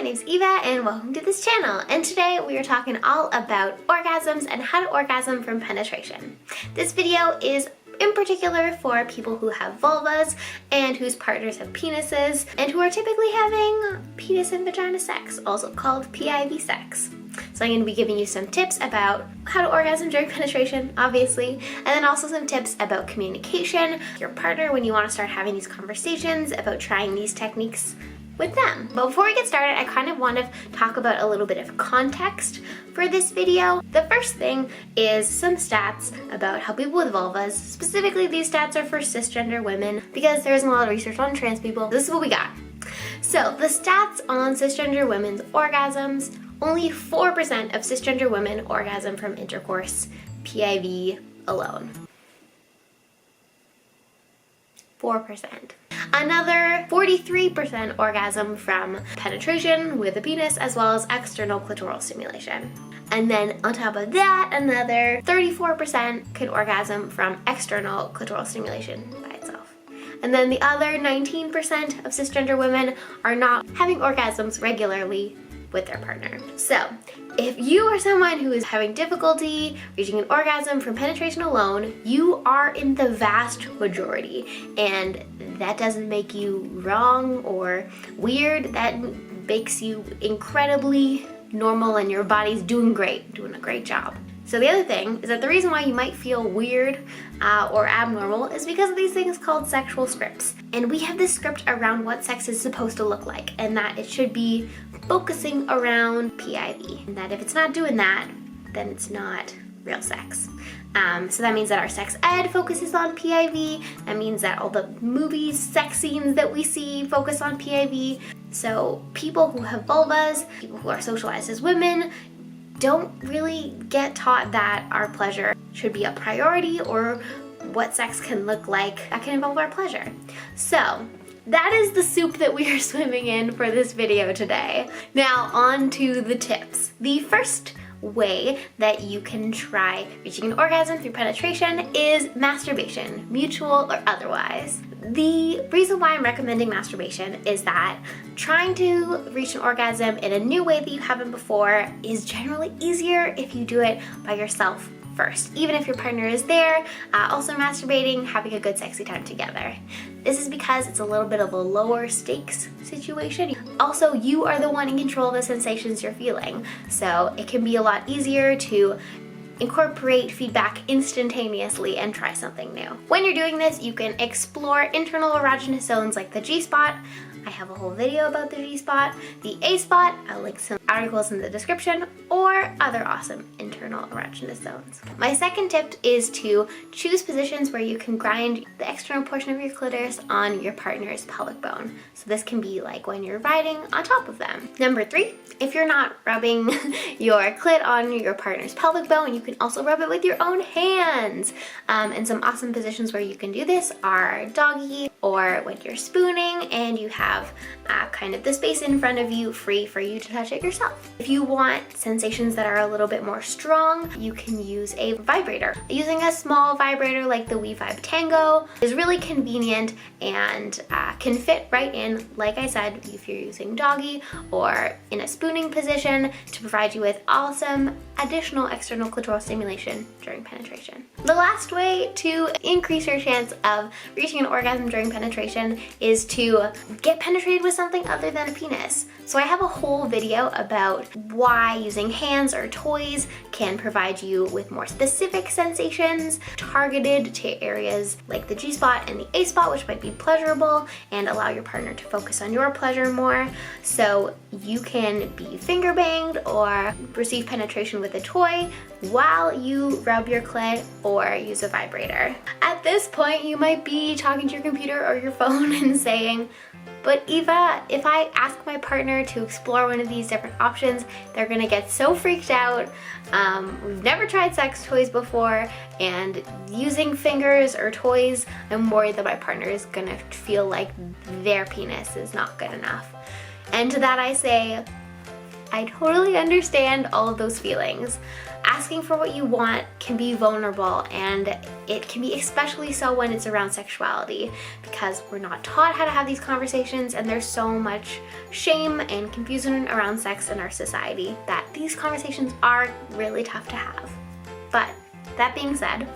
my name's Eva and welcome to this channel. And today we are talking all about orgasms and how to orgasm from penetration. This video is in particular for people who have vulvas and whose partners have penises and who are typically having penis and vagina sex, also called PIV sex. So I'm going to be giving you some tips about how to orgasm during penetration, obviously, and then also some tips about communication with your partner when you want to start having these conversations about trying these techniques with them. But before we get started, I kind of want to talk about a little bit of context for this video. The first thing is some stats about how people with vulvas, specifically these stats are for cisgender women because there isn't a lot of research on trans people. This is what we got. So the stats on cisgender women's orgasms, only 4% of cisgender women orgasm from intercourse, PIV alone. 4%. Another 43% orgasm from penetration with a penis as well as external clitoral stimulation. And then on top of that, another 34% can orgasm from external clitoral stimulation by itself. And then the other 19% of cisgender women are not having orgasms regularly with their partner. So if you are someone who is having difficulty reaching an orgasm from penetration alone, you are in the vast majority, and that doesn't make you wrong or weird. That makes you incredibly normal and your body's doing great, doing a great job. So the other thing is that the reason why you might feel weird or abnormal is because of these things called sexual scripts. And we have this script around what sex is supposed to look like, and that it should be focusing around PIV. And that if it's not doing that, then it's not real sex. So that means that our sex ed focuses on PIV. That means that all the movies, sex scenes that we see focus on PIV. So people who have vulvas, people who are socialized as women, don't really get taught that our pleasure should be a priority or what sex can look like that can involve our pleasure. So that is the soup that we are swimming in for this video today. Now on to the tips. The first way that you can try reaching an orgasm through penetration is masturbation, mutual or otherwise. The reason why I'm recommending masturbation is that trying to reach an orgasm in a new way that you haven't before is generally easier if you do it by yourself first, even if your partner is there, also masturbating, having a good sexy time together. This is because it's a little bit of a lower stakes situation. Also, you are the one in control of the sensations you're feeling, so it can be a lot easier to incorporate feedback instantaneously and try something new. When you're doing this, you can explore internal erogenous zones like the G-spot. I have a whole video about the G-spot, the A-spot, I'll link some articles in the description, or other awesome internal erogenous zones. My second tip is to choose positions where you can grind the external portion of your clitoris on your partner's pelvic bone. So this can be like when you're riding on top of them. Number 3, if you're not rubbing your clit on your partner's pelvic bone, you can also rub it with your own hands. And some awesome positions where you can do this are doggy, or when you're spooning and you have kind of the space in front of you free for you to touch it yourself. If you want sensations that are a little bit more strong, you can use a vibrator. Using a small vibrator like the WeVibe Tango is really convenient and can fit right in, like I said, if you're using doggy or in a spooning position, to provide you with awesome additional external clitoral stimulation during penetration. The last way to increase your chance of reaching an orgasm during penetration is to get penetrated with something other than a penis. So I have a whole video about why using hands or toys can provide you with more specific sensations targeted to areas like the G-spot and the A-spot, which might be pleasurable and allow your partner to focus on your pleasure more. So you can be finger banged or receive penetration with a toy while you rub your clit or use a vibrator. At this point, you might be talking to your computer or your phone and saying, "But Eva, if I ask my partner to explore one of these different options, they're gonna get so freaked out. We've never tried sex toys before, and using fingers or toys, I'm worried that my partner is gonna feel like their penis is not good enough." And to that I say, I totally understand all of those feelings. asking for what you want can be vulnerable, and it can be especially so when it's around sexuality, because we're not taught how to have these conversations, and there's so much shame and confusion around sex in our society that these conversations are really tough to have. But that being said,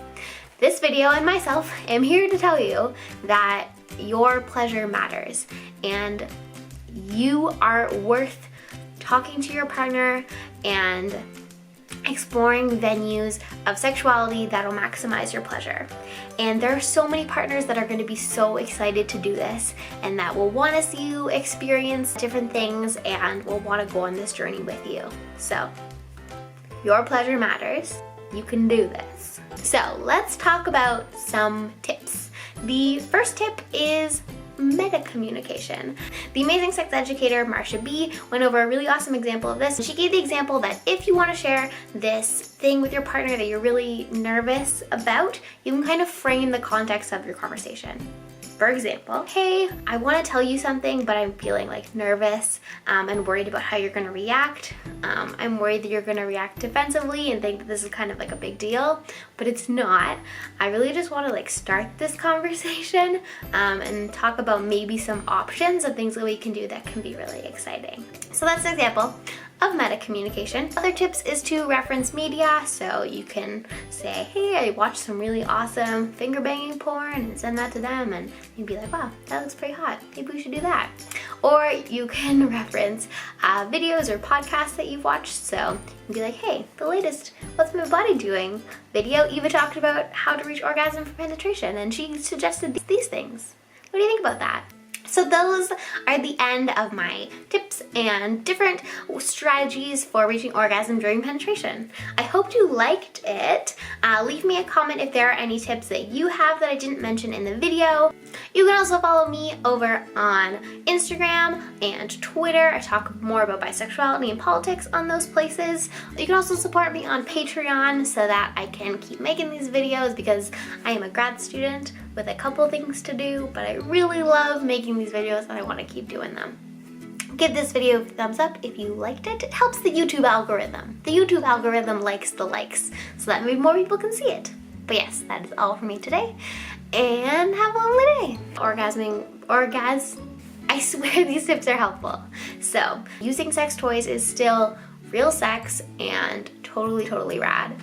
this video and myself am here to tell you that your pleasure matters, and you are worth talking to your partner and exploring venues of sexuality that'll maximize your pleasure. And there are so many partners that are going to be so excited to do this and that will want to see you experience different things and will want to go on this journey with you. So, your pleasure matters. You can do this. So, let's talk about some tips. The first tip is meta communication. The amazing sex educator Marsha B went over a really awesome example of this. She gave the example that if you want to share this thing with your partner that you're really nervous about, you can kind of frame the context of your conversation. For example, hey, I want to tell you something, but I'm feeling like nervous and worried about how you're going to react. I'm worried that you're going to react defensively and think that this is kind of like a big deal, but it's not. I really just want to like start this conversation and talk about maybe some options of things that we can do that can be really exciting. So that's an example of meta communication. Other tips is to reference media, so you can say, hey, I watched some really awesome finger banging porn, and send that to them, and you'd be like, wow, that looks pretty hot, maybe we should do that. Or you can reference videos or podcasts that you've watched, so you'd be like, hey, the latest What's My Body Doing video, Eva talked about how to reach orgasm from penetration, and she suggested these things. What do you think about that? So those are the end of my tips and different strategies for reaching orgasm during penetration. I hope you liked it. Leave me a comment if there are any tips that you have that I didn't mention in the video. You can also follow me over on Instagram and Twitter. I talk more about bisexuality and politics on those places. You can also support me on Patreon so that I can keep making these videos, because I am a grad student with a couple things to do, but I really love making these videos and I want to keep doing them. Give this video a thumbs up if you liked it. It helps the YouTube algorithm. The YouTube algorithm likes the likes, so that maybe more people can see it. But yes, that is all for me today, and have a lovely day. I swear these tips are helpful. So, using sex toys is still real sex and totally rad.